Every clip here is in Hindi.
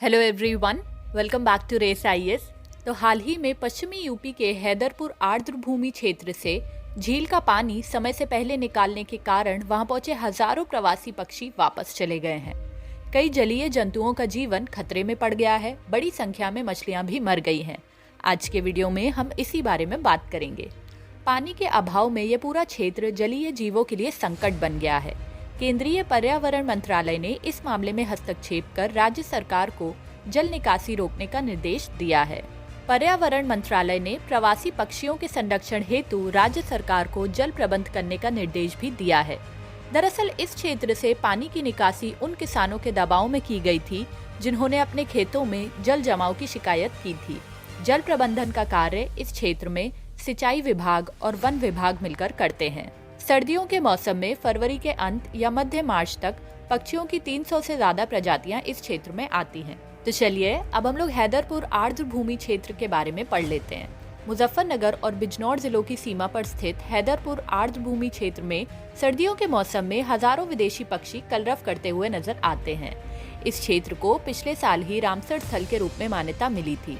Hello everyone, welcome back to race IAS. तो हाल ही में पश्चिमी यूपी के हैदरपुर आर्द्र भूमि क्षेत्र से झील का पानी समय से पहले निकालने के कारण वहां पहुंचे हजारों प्रवासी पक्षी वापस चले गए हैं। कई जलीय जंतुओं का जीवन खतरे में पड़ गया है। बड़ी संख्या में मछलियां भी मर गई हैं। आज के वीडियो में हम इसी बारे में बात करेंगे। पानी के अभाव में यह पूरा क्षेत्र जलीय जीवों के लिए संकट बन गया है। केंद्रीय पर्यावरण मंत्रालय ने इस मामले में हस्तक्षेप कर राज्य सरकार को जल निकासी रोकने का निर्देश दिया है। पर्यावरण मंत्रालय ने प्रवासी पक्षियों के संरक्षण हेतु राज्य सरकार को जल प्रबंध करने का निर्देश भी दिया है। दरअसल इस क्षेत्र से पानी की निकासी उन किसानों के दबाव में की गई थी जिन्होंने अपने खेतों में जल जमाव की शिकायत की थी। जल प्रबंधन का कार्य इस क्षेत्र में सिंचाई विभाग और वन विभाग मिलकर करते हैं। सर्दियों के मौसम में फरवरी के अंत या मध्य मार्च तक पक्षियों की 300 से ज्यादा प्रजातियां इस क्षेत्र में आती हैं। तो चलिए अब हम लोग हैदरपुर आर्द्र भूमि क्षेत्र के बारे में पढ़ लेते हैं। मुजफ्फरनगर और बिजनौर जिलों की सीमा पर स्थित हैदरपुर आर्द्र भूमि क्षेत्र में सर्दियों के मौसम में हजारों विदेशी पक्षी कलरव करते हुए नजर आते हैं। इस क्षेत्र को पिछले साल ही रामसर स्थल के रूप में मान्यता मिली थी।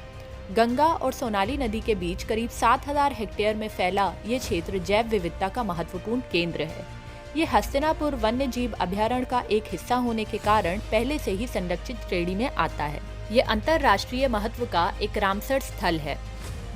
गंगा और सोनाली नदी के बीच करीब 7000 हेक्टेयर में फैला ये क्षेत्र जैव विविधता का महत्वपूर्ण केंद्र है। ये हस्तिनापुर वन्य जीव अभयारण्य का एक हिस्सा होने के कारण पहले से ही संरक्षित श्रेणी में आता है। ये अंतर्राष्ट्रीय महत्व का एक रामसर स्थल है।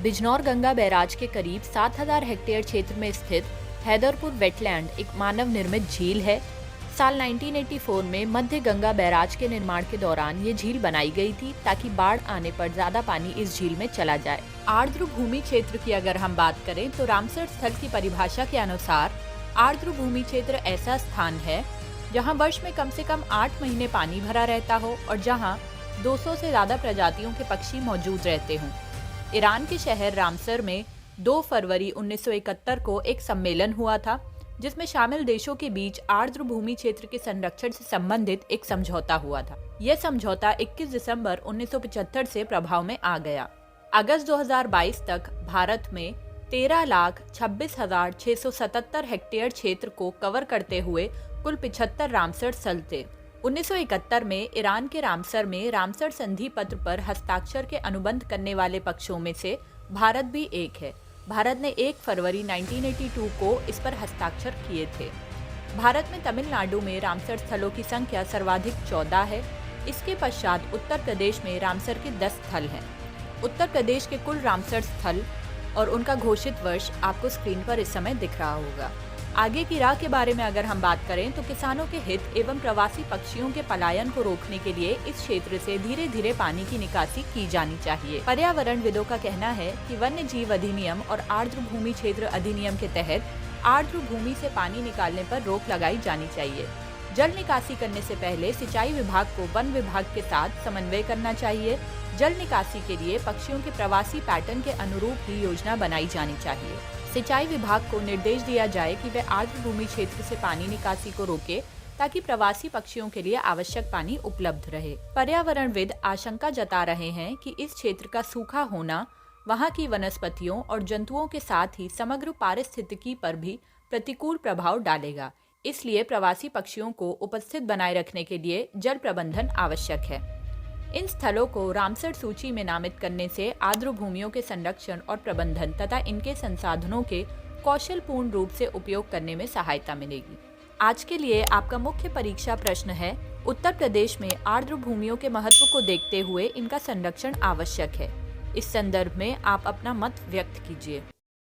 बिजनौर गंगा बैराज के करीब 7000 हेक्टेयर क्षेत्र में स्थित हैदरपुर वेटलैंड एक मानव निर्मित झील है। साल 1984 में मध्य गंगा बैराज के निर्माण के दौरान ये झील बनाई गई थी ताकि बाढ़ आने पर ज्यादा पानी इस झील में चला जाए। आर्द्र भूमि क्षेत्र की अगर हम बात करें तो रामसर स्थल की परिभाषा के अनुसार आर्द्र भूमि क्षेत्र ऐसा स्थान है जहां वर्ष में कम से कम 8 महीने पानी भरा रहता हो और जहां 200 से ज्यादा प्रजातियों के पक्षी मौजूद रहते हों। ईरान के शहर रामसर में 2 फरवरी 1971 को एक सम्मेलन हुआ था जिसमें शामिल देशों के बीच आर्द्र भूमि क्षेत्र के संरक्षण से संबंधित एक समझौता हुआ था। यह समझौता 21 दिसंबर 1975 से प्रभाव में आ गया। अगस्त 2022 तक भारत में 13,26,677 हेक्टेयर क्षेत्र को कवर करते हुए कुल 75 रामसर स्थल थे। 1971 में ईरान के रामसर में रामसर संधि पत्र पर हस्ताक्षर के अनुबंध करने वाले पक्षों में से भारत भी एक है। भारत ने 1 फरवरी 1982 को इस पर हस्ताक्षर किए थे। भारत में तमिलनाडु में रामसर स्थलों की संख्या सर्वाधिक 14 है। इसके पश्चात उत्तर प्रदेश में रामसर के 10 स्थल हैं। उत्तर प्रदेश के कुल रामसर स्थल और उनका घोषित वर्ष आपको स्क्रीन पर इस समय दिख रहा होगा। आगे की राह के बारे में अगर हम बात करें तो किसानों के हित एवं प्रवासी पक्षियों के पलायन को रोकने के लिए इस क्षेत्र से धीरे धीरे पानी की निकासी की जानी चाहिए। पर्यावरणविदों का कहना है कि वन्य जीव अधिनियम और आर्द्र भूमि क्षेत्र अधिनियम के तहत आर्द्र भूमि से पानी निकालने पर रोक लगाई जानी चाहिए। जल निकासी करने से पहले सिंचाई विभाग को वन विभाग के साथ समन्वय करना चाहिए। जल निकासी के लिए पक्षियों के प्रवासी पैटर्न के अनुरूप ही योजना बनाई जानी चाहिए। सिंचाई विभाग को निर्देश दिया जाए कि वह आर्द्र भूमि क्षेत्र से पानी निकासी को रोके ताकि प्रवासी पक्षियों के लिए आवश्यक पानी उपलब्ध रहे। पर्यावरणविद आशंका जता रहे हैं कि इस क्षेत्र का सूखा होना वहां की वनस्पतियों और जंतुओं के साथ ही समग्र पारिस्थितिकी पर भी प्रतिकूल प्रभाव डालेगा। इसलिए प्रवासी पक्षियों को उपस्थित बनाए रखने के लिए जल प्रबंधन आवश्यक है। इन स्थलों को रामसर सूची में नामित करने से आर्द्र भूमियों के संरक्षण और प्रबंधन तथा इनके संसाधनों के कौशलपूर्ण रूप से उपयोग करने में सहायता मिलेगी। आज के लिए आपका मुख्य परीक्षा प्रश्न है, उत्तर प्रदेश में आर्द्र भूमियों के महत्व को देखते हुए इनका संरक्षण आवश्यक है। इस संदर्भ में आप अपना मत व्यक्त कीजिए।